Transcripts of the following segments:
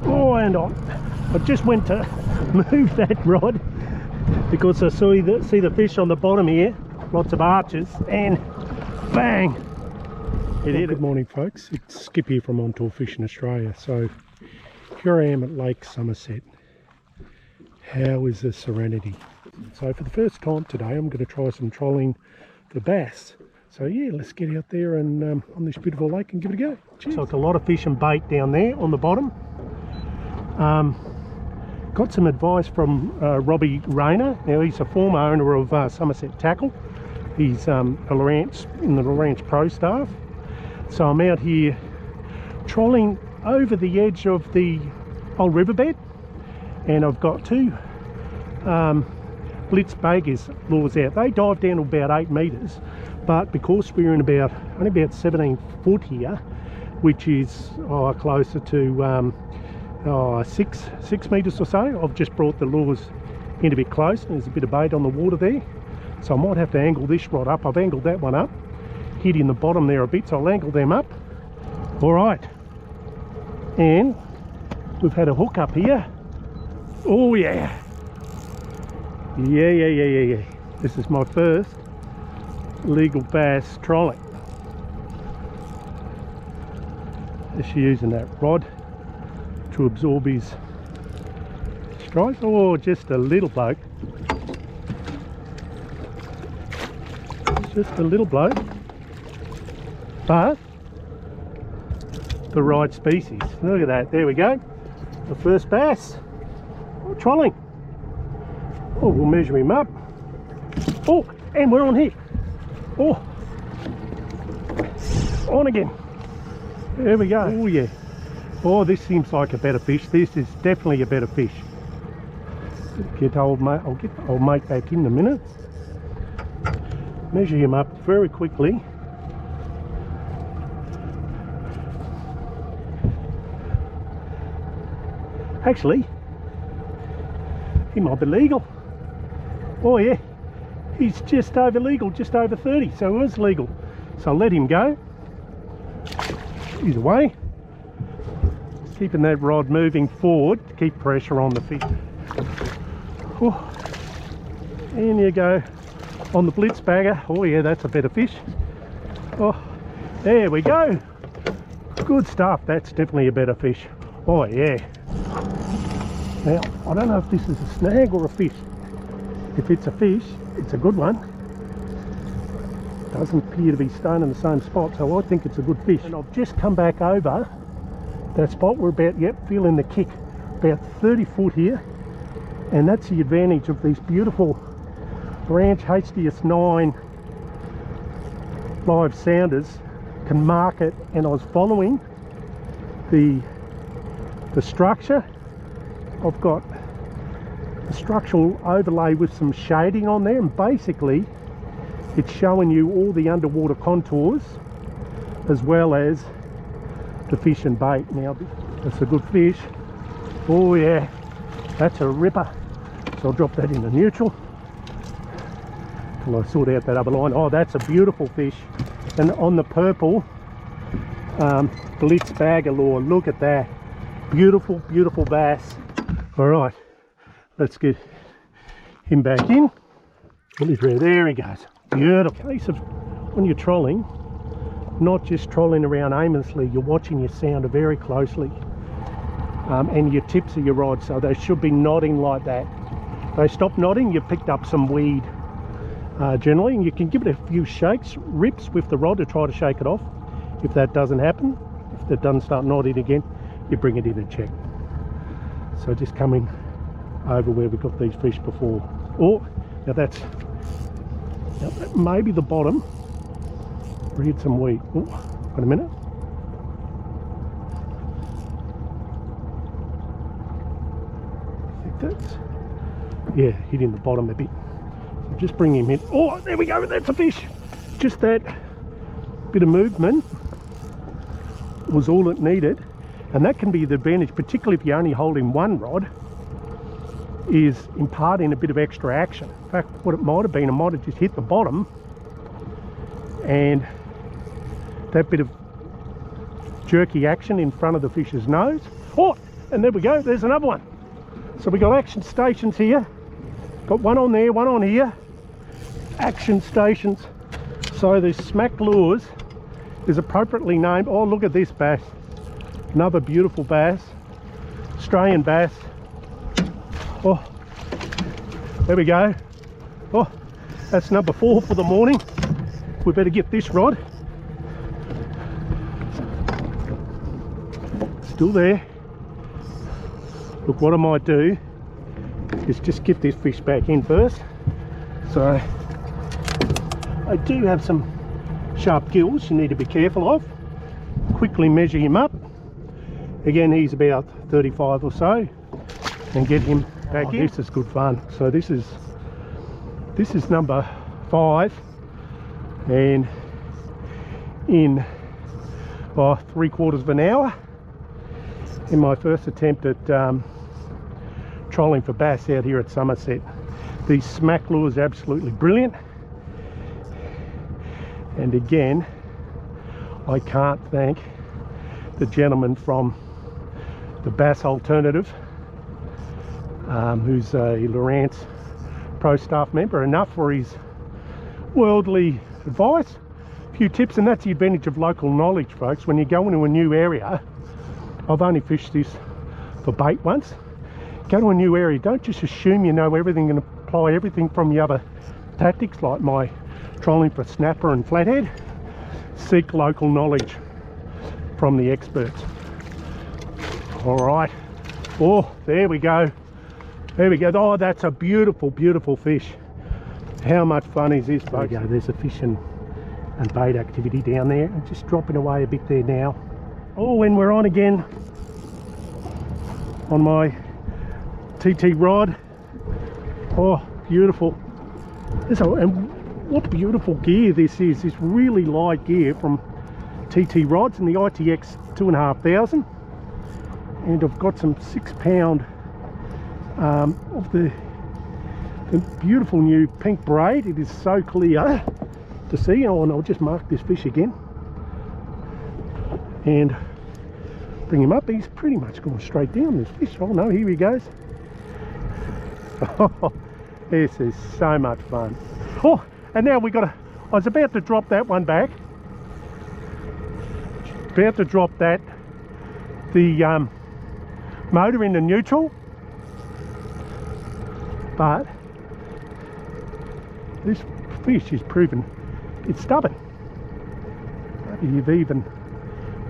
Oh, and I just went to move that rod because I see the fish on the bottom here, lots of arches, and bang! Good morning, folks. It's Skip here from On Tour Fishing Australia. So here I am at Lake Somerset. How is the serenity? So for the first time today, I'm going to try some trolling for bass. So yeah, let's get out there and on this beautiful lake and give it a go. Cheers. So it's a lot of fish and bait down there on the bottom. Got some advice from Robbie Rayner. Now he's a former owner of Somerset Tackle. He's in the Lawrence Pro staff. So I'm out here trolling over the edge of the old riverbed, and I've got two Blitz Baggers lures out. They dive down to about 8 metres, but because we're in only about 17 foot here, which is closer to 6 metres or so, I've just brought the lures in a bit close. There's a bit of bait on the water there, so I might have to angle this rod up. I've angled that one up, hitting the bottom there a bit, so I'll angle them up. All right, and we've had a hook up here. Oh yeah. Yeah. This is my first legal bass trolling. Just using that rod to absorb his strikes. Oh, just a little bloke. Just a little bloke, but the right species. Look at that. There we go. The first bass. Oh, trolling. Oh, we'll measure him up. Oh, and we're on here. Oh, on again. There we go. Oh yeah. Oh, this seems like a better fish. This is definitely a better fish. Get old mate. I'll get old mate back in a minute. Measure him up very quickly. Actually, he might be legal. Oh yeah, he's just over legal, just over 30, so it was legal. So I'll let him go. He's away. Keeping that rod moving forward to keep pressure on the fish. Oh, and you go on the Blitz Bagger. Oh yeah, that's a better fish. Oh, there we go. Good stuff. That's definitely a better fish. Oh yeah. Now, I don't know if this is a snag or a fish. If it's a fish, it's a good one. Doesn't appear to be staying in the same spot, so I think it's a good fish. And I've just come back over that spot. We're about, feeling the kick. About 30 foot here. And that's the advantage of these beautiful branch HDS9 live sounders. Can mark it, and I was following the structure. I've got a structural overlay with some shading on there, and basically it's showing you all the underwater contours as well as the fish and bait. Now that's a good fish. Oh yeah, that's a ripper. So I'll drop that into neutral till I sort out that other line. Oh, that's a beautiful fish. And on the purple Blitz Bagger lure, look at that. Beautiful bass. All right, let's get him back in. There he goes. Beautiful. Case of when you're trolling, not just trolling around aimlessly, you're watching your sounder very closely, and your tips of your rod, so they should be nodding like that. If they stop nodding, you've picked up some weed generally, and you can give it a few shakes, rips with the rod to try to shake it off. If that doesn't happen, if it doesn't start nodding again, you bring it in and check. So just coming over where we got these fish before. Oh, now that may be the bottom. We hit some weed. Oh, wait a minute. I think that's, hitting the bottom a bit. So just bring him in. Oh, there we go. That's a fish. Just that bit of movement was all it needed. And that can be the advantage, particularly if you're only holding one rod, is imparting a bit of extra action. In fact, what it might have been, it might have just hit the bottom, and that bit of jerky action in front of the fish's nose. Oh, and there we go, there's another one. So we got action stations here. Got one on there, one on here. Action stations. So the smack lures is appropriately named. Oh, look at this bass. Another beautiful bass. Australian bass. Oh, there we go. Oh, that's number 4 for the morning. We better get this rod. Still there. Look, what I might do is just get this fish back in first. So I do have some sharp gills you need to be careful of. Quickly measure him up. Again, he's about 35 or so, and get him back in. This is good fun. So this is number 5, and in 3/4 of an hour in my first attempt at trolling for bass out here at Somerset. These smack lures are absolutely brilliant, and again I can't thank the gentleman from the Bass Alternative, who's a Lowrance Pro staff member, enough for his worldly advice, a few tips. And that's the advantage of local knowledge, folks. When you go into a new area, I've only fished this for bait once. Go to a new area, don't just assume you know everything and apply everything from the other tactics, like my trolling for snapper and flathead. Seek local knowledge from the experts. All right. Oh, there we go. There we go. Oh, that's a beautiful, beautiful fish. How much fun is this, folks? There we go. There's a fish and bait activity down there. I'm just dropping away a bit there now. Oh, when we're on again on my TT rod. Oh, beautiful. And what beautiful gear this is. This really light gear from TT rods and the ITX 2500. And I've got some 6-pound of the beautiful new pink braid. It is so clear to see. Oh, and I'll just mark this fish again and bring him up. He's pretty much going straight down, this fish. Oh no, here he goes. Oh, this is so much fun. Oh, and now we got I was about to drop that one back. About to drop that. The motor into neutral, but this fish is proven it's stubborn. Maybe you've even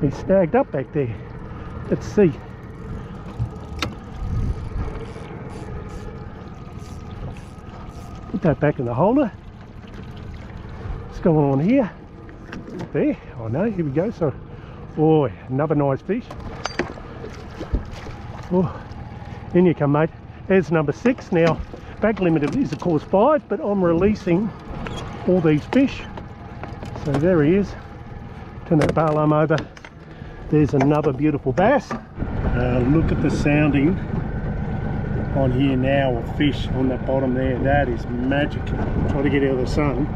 been snagged up back there. Let's see. Put that back in the holder. What's going on here? There. Oh no, here we go. So, oh, another nice fish. Oh, in you come, mate. There's number 6. Now, back limit is of course 5, but I'm releasing all these fish. So there he is. Turn that bar arm over. There's another beautiful bass. Look at the sounding on here now of fish on the bottom there. That is magic. Try to get out of the sun.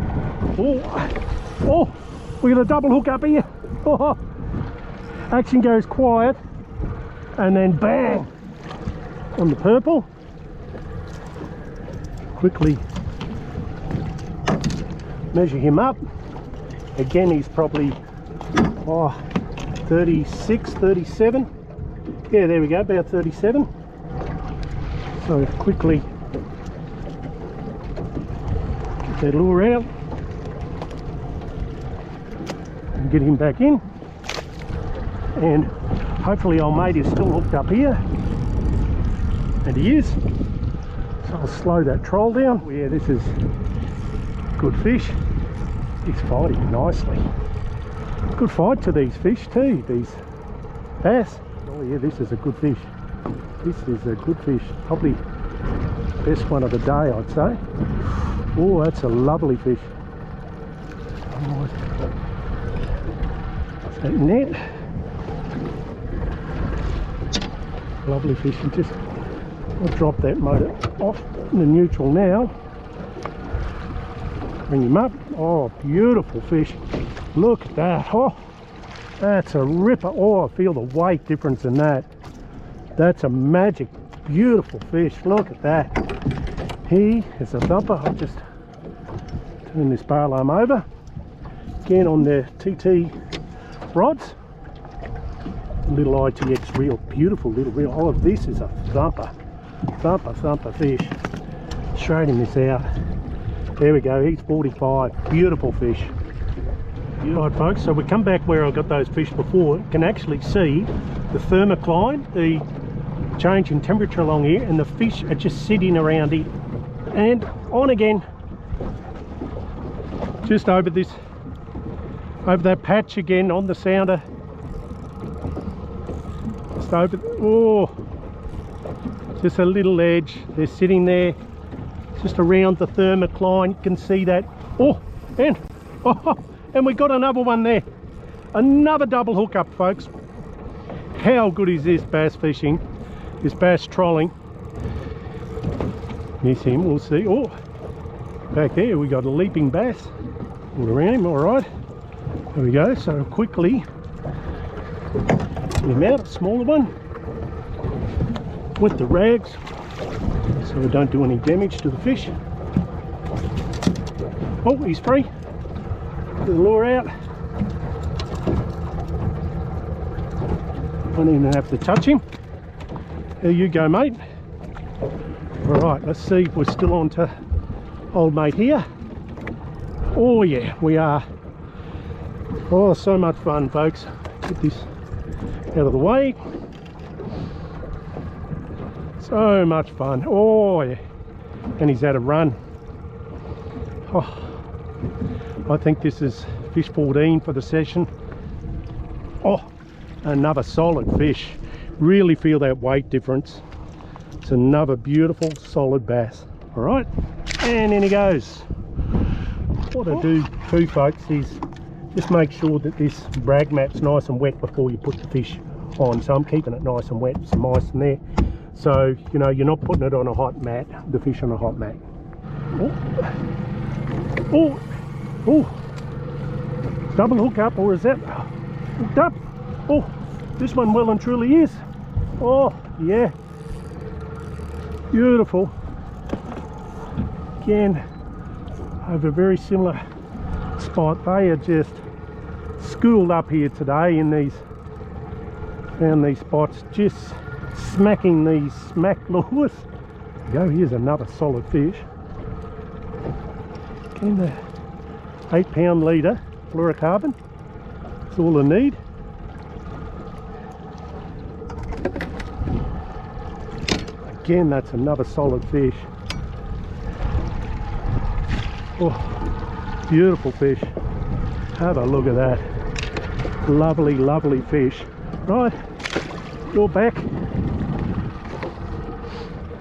Oh, we got a double hook up here. Oh, action goes quiet, and then bang on the purple. Quickly measure him up. Again, he's probably 36, 37. Yeah, there we go, about 37. So quickly get that lure out and get him back in. And hopefully old mate is still hooked up here. And he is. So I'll slow that troll down. Oh, yeah, this is good fish. He's fighting nicely. Good fight to these fish too, these bass. Oh yeah, this is a good fish. This is a good fish. Probably best one of the day, I'd say. Oh, that's a lovely fish. That net. Lovely fish. And just, I'll drop that motor off in the neutral now. Bring him up. Oh, beautiful fish. Look at that. Oh, that's a ripper. Oh, I feel the weight difference in that. That's a magic, beautiful fish. Look at that. He is a thumper. I'll just turn this bar arm over. Again on the TT rods. Little ITX reel, beautiful little reel. Oh, this is a thumper fish. Straighten this out. There we go, he's 45. Beautiful fish. Right folks, so we come back where I got those fish before. You can actually see the thermocline, the change in temperature along here, and the fish are just sitting around here. And on again, just over that patch again on the sounder. Just over, oh, just a little edge. They're sitting there, just around the thermocline. You can see that. Oh, and we got another one there. Another double hookup, folks. How good is this bass fishing? This bass trolling. Miss him, we'll see. Oh, back there we got a leaping bass. All around him, all right. There we go. So quickly, get him out, a smaller one, with the rags, so we don't do any damage to the fish. Oh, he's free. Get the lure out. Don't even have to touch him. There you go, mate. Alright, let's see if we're still on to old mate here. Oh yeah, we are. Oh, so much fun, folks. Get this out of the way. So much fun. Oh yeah. And he's had a run. Oh, I think this is fish 14 for the session. Oh, another solid fish. Really feel that weight difference. It's another beautiful solid bass. All right, and in he goes. What I do too, folks, is just make sure that this brag mat's nice and wet before you put the fish on. So I'm keeping it nice and wet, some ice in there, so you know you're not putting it on a hot mat, the fish on a hot mat. Oh, double hook up, or is that hooked up? Oh, this one well and truly is. Oh yeah, beautiful. Again, over a very similar spot. They are just schooled up here today in these, found these spots, just smacking these smack lures. Go, here's another solid fish. Again, the 8-pound leader fluorocarbon. That's all I need. Again, that's another solid fish. Oh, beautiful fish. Have a look at that. Lovely, lovely fish. Right, you're back.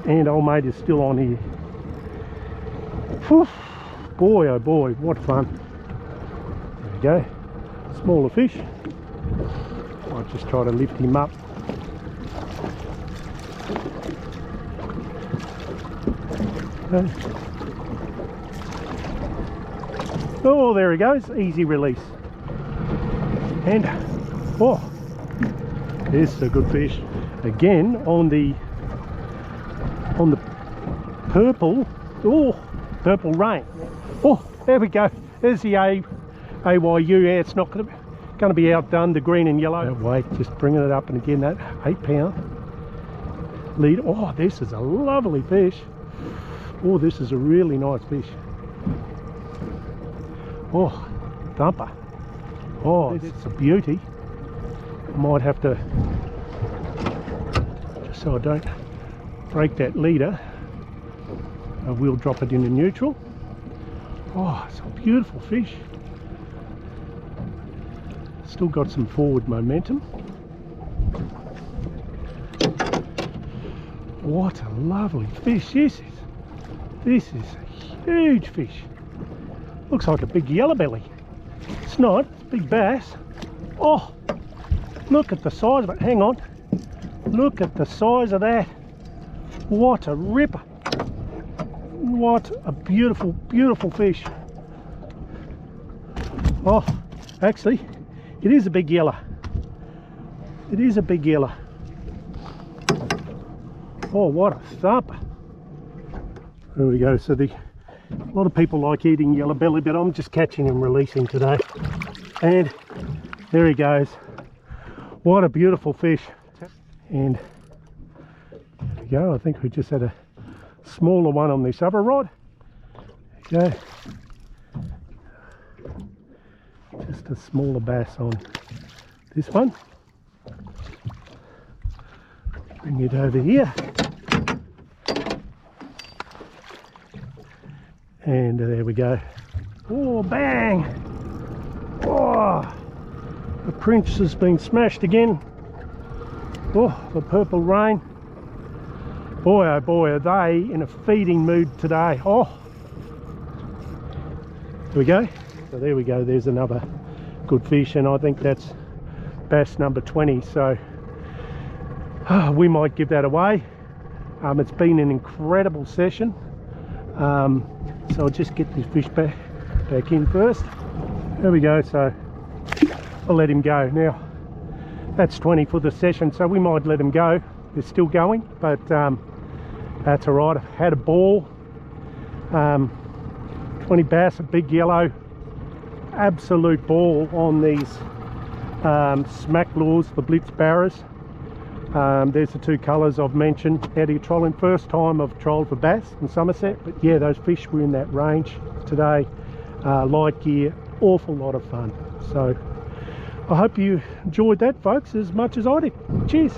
And old mate is still on here. Whew. Boy, oh boy, what fun. There we go. Smaller fish. I'll just try to lift him up. Okay. Oh, there he goes, easy release. And oh, this is a good fish. Again on the purple, oh, purple rain. Oh, there we go. There's the AYU. Yeah, it's not going to be outdone, the green and yellow. That weight, just bringing it up, and again that 8-pound lead. Oh, this is a lovely fish. Oh, this is a really nice fish. Oh, thumper. Oh, it's a beauty. I might have to, just so I don't break that leader, I will drop it into neutral. Oh, it's a beautiful fish. Still got some forward momentum. What a lovely fish this is. This is a huge fish. Looks like a big yellowbelly. It's not, it's a big bass. Oh, look at the size of it. Hang on. Look at the size of that. What a ripper. What a beautiful, beautiful fish. Oh, actually, it is a big yellow. It is a big yellow. Oh, what a thump. There we go. So a lot of people like eating yellow belly, but I'm just catching and releasing today. And there he goes. What a beautiful fish. And there we go. I think we just had a smaller one on this other rod. There we go. Just a smaller bass on this one. Bring it over here. And there we go. Oh, bang! Oh, the Prince has been smashed again. Oh, the purple rain. Boy, oh boy, are they in a feeding mood today. Oh, there we go. So there we go. There's another good fish, and I think that's bass number 20. So we might give that away. It's been an incredible session. So I'll just get this fish back in first. There we go. So I'll let him go. Now that's 20 for the session, so we might let him go. They're still going, but that's all right. I've had a ball. 20 bass, a big yellow, absolute ball on these smack lures, the blitz barras. There's the two colours I've mentioned. How do you troll him? First time I've trolled for bass in Somerset, but yeah, those fish were in that range today. Light gear, awful lot of fun. So I hope you enjoyed that, folks, as much as I did. Cheers.